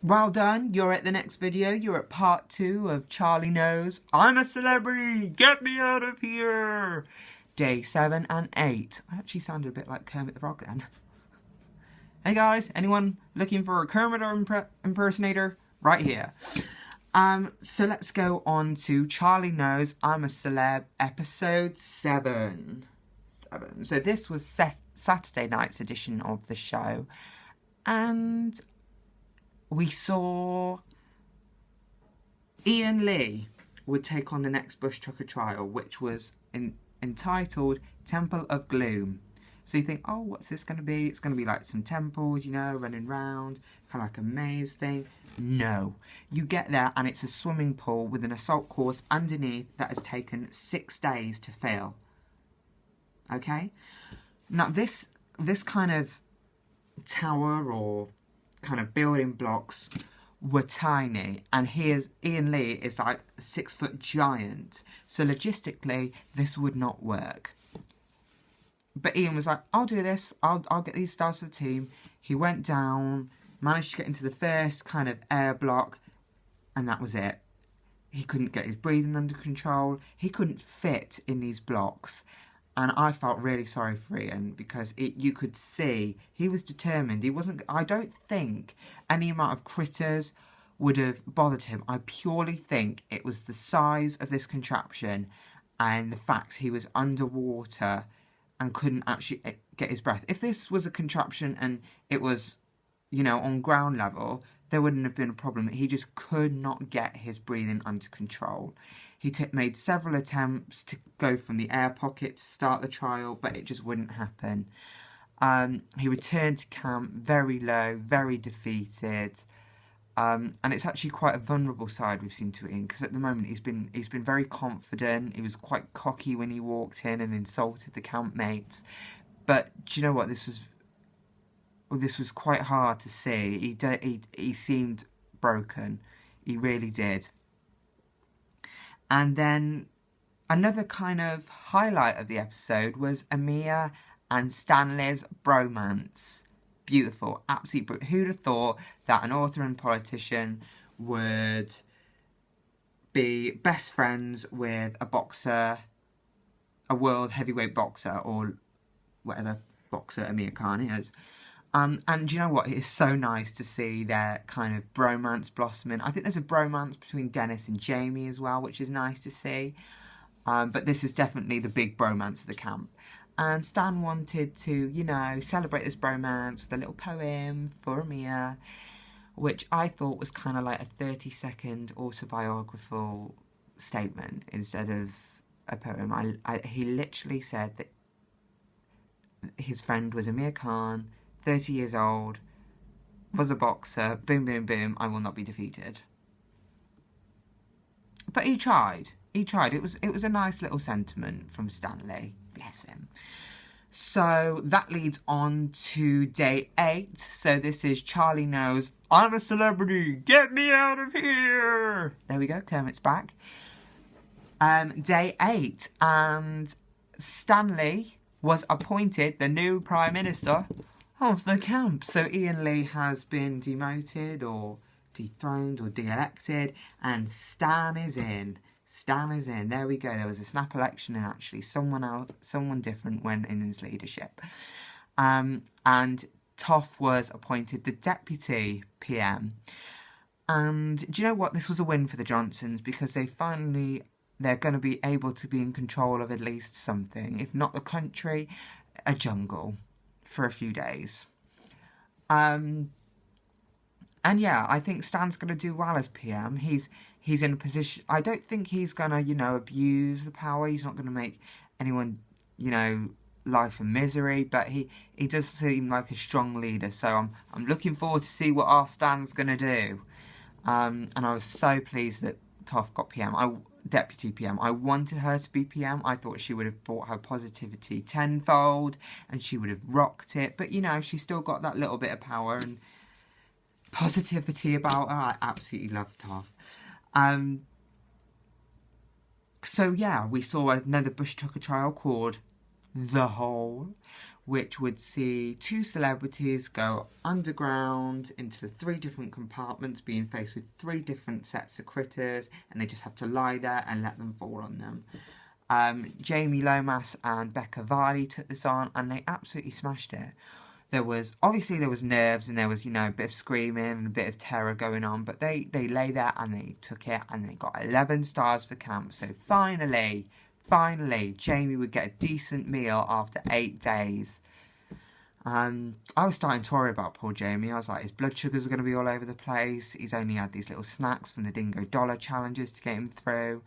Well done, you're at the next video. You're at part 2 of Charlie Knows I'm a Celebrity, get me out of here! Day 7 and 8. I actually sounded a bit like Kermit the Frog then. Hey guys, anyone looking for a Kermit impersonator? Right here. So let's go on to Charlie Knows I'm a Celeb, episode 7. So this was Saturday night's edition of the show. And we saw Iain Lee would take on the next Bush Tucker trial, which was entitled Temple of Gloom. So you think, oh, what's this going to be? It's going to be like some temples, you know, running round, kind of like a maze thing. No. You get there and it's a swimming pool with an assault course underneath that has taken 6 days to fill. Okay? Now, this kind of tower or kind of building blocks were tiny, and here's Iain Lee is like a 6-foot giant, so logistically this would not work. But Iain was like, I'll do this, I'll get these stars for the team. He went down, managed to get into the first kind of air block, and that was it. He couldn't get his breathing under control, he couldn't fit in these blocks. And I felt really sorry for Iain because you could see he was determined. I don't think any amount of critters would have bothered him. I purely think it was the size of this contraption and the fact he was underwater and couldn't actually get his breath. If this was a contraption and it was, you know, on ground level, there wouldn't have been a problem. He just could not get his breathing under control. He made several attempts to go from the air pocket to start the trial, but it just wouldn't happen. He returned to camp very low, very defeated. And it's actually quite a vulnerable side we've seen to Iain, because at the moment he's been very confident. He was quite cocky when he walked in and insulted the campmates. But do you know what? This was quite hard to see. He seemed broken. He really did. And then another kind of highlight of the episode was Amir and Stanley's bromance. Beautiful, absolutely. Who'd have thought that an author and politician would be best friends with a boxer, a world heavyweight boxer, or whatever boxer Amir Khan is. And you know what? It is so nice to see their kind of bromance blossoming. I think there's a bromance between Dennis and Jamie as well, which is nice to see. But this is definitely the big bromance of the camp. And Stan wanted to, you know, celebrate this bromance with a little poem for Amir, which I thought was kind of like a 30-second autobiographical statement instead of a poem. He literally said that his friend was Amir Khan, 30 years old, was a boxer, boom, boom, boom, I will not be defeated. But he tried. It was a nice little sentiment from Stanley. Bless him. So that leads on to day 8. So this is Charlie Knows I'm a Celebrity, get me out of here. There we go, Kermit's back. Day 8, and Stanley was appointed the new Prime Minister of the camp. So Iain Lee has been demoted or dethroned or de-elected, and Stan is in. There we go. There was a snap election, and actually someone different went in his leadership. And Toff was appointed the deputy PM. And do you know what? This was a win for the Johnsons, because they're going to be able to be in control of at least something, if not the country, a jungle for a few days. And yeah, I think Stan's going to do well as PM. He's in a position, I don't think he's going to, you know, abuse the power. He's not going to make anyone, you know, life a misery, but he does seem like a strong leader. So I'm looking forward to see what our Stan's going to do. And I was so pleased that Toff got Deputy PM. I wanted her to be PM. I thought she would have brought her positivity tenfold and she would have rocked it. But, you know, she still got that little bit of power and positivity about her. I absolutely love Toff. So, yeah, we saw another Bush Tucker trial called The Hole, which would see 2 celebrities go underground into 3 different compartments, being faced with 3 different sets of critters, and they just have to lie there and let them fall on them. Jamie Lomas and Becca Vardy took this on, and they absolutely smashed it. There was nerves, and there was, a bit of screaming and a bit of terror going on, but they lay there and they took it, and they got 11 stars for camp. So finally, Jamie would get a decent meal after 8 days. I was starting to worry about poor Jamie. I was like, his blood sugars are going to be all over the place. He's only had these little snacks from the Dingo Dollar challenges to get him through.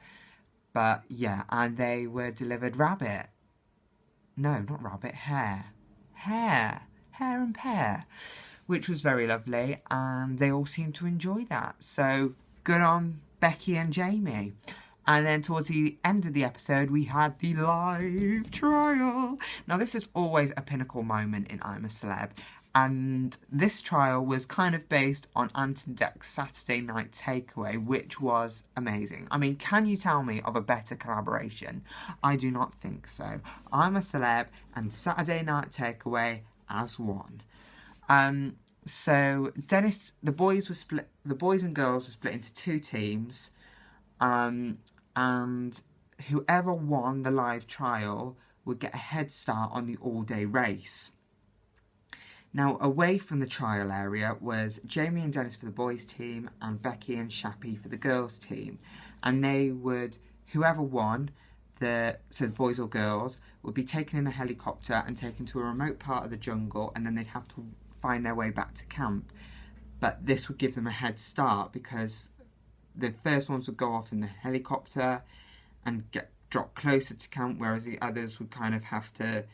But yeah, and they were delivered rabbit. No, not rabbit, hare. Hare and pear, which was very lovely, and they all seemed to enjoy that. So good on Becky and Jamie. And then towards the end of the episode, we had the live trial. Now, this is always a pinnacle moment in I'm a Celeb. And this trial was kind of based on Ant and Dec's Saturday Night Takeaway, which was amazing. I mean, can you tell me of a better collaboration? I do not think so. I'm a Celeb and Saturday Night Takeaway as one. So Dennis, the boys and girls were split into 2 teams. And whoever won the live trial would get a head start on the all-day race. Now, away from the trial area was Jamie and Dennis for the boys' team and Becky and Shappy for the girls' team. And whoever won, the boys or girls, would be taken in a helicopter and taken to a remote part of the jungle, and then they'd have to find their way back to camp. But this would give them a head start because the first ones would go off in the helicopter and drop closer to camp, whereas the others would kind of have to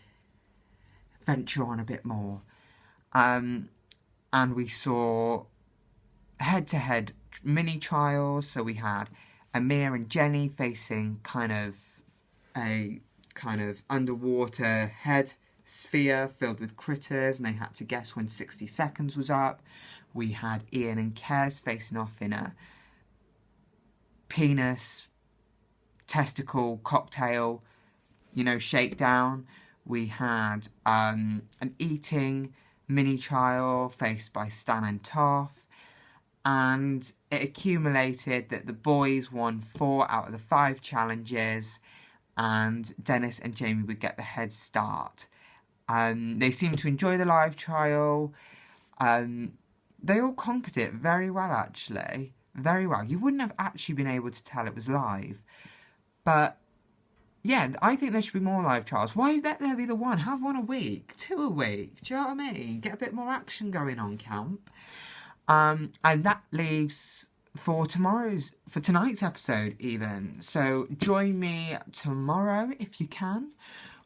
venture on a bit more. And we saw head-to-head mini trials. So we had Amir and Jenny facing a underwater head sphere filled with critters, and they had to guess when 60 seconds was up. We had Ian and Kez facing off in a penis testicle cocktail shakedown. We had an eating mini trial faced by Stan and Toph, and it accumulated that the boys won 4 out of the 5 challenges, and Dennis and Jamie would get the head start. They seemed to enjoy the live trial. They all conquered it very well, actually. Very well. You wouldn't have actually been able to tell it was live. But yeah, I think there should be more live trials. Why let there be the one? Have one a week, 2 a week. Do you know what I mean? Get a bit more action going on camp. And that leaves for tonight's episode even. So join me tomorrow if you can,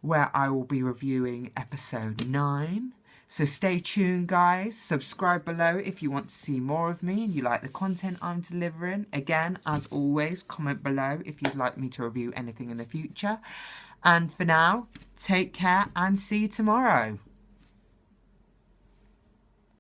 where I will be reviewing episode 9. So stay tuned, guys. Subscribe below if you want to see more of me and you like the content I'm delivering. Again, as always, comment below if you'd like me to review anything in the future. And for now, take care and see you tomorrow.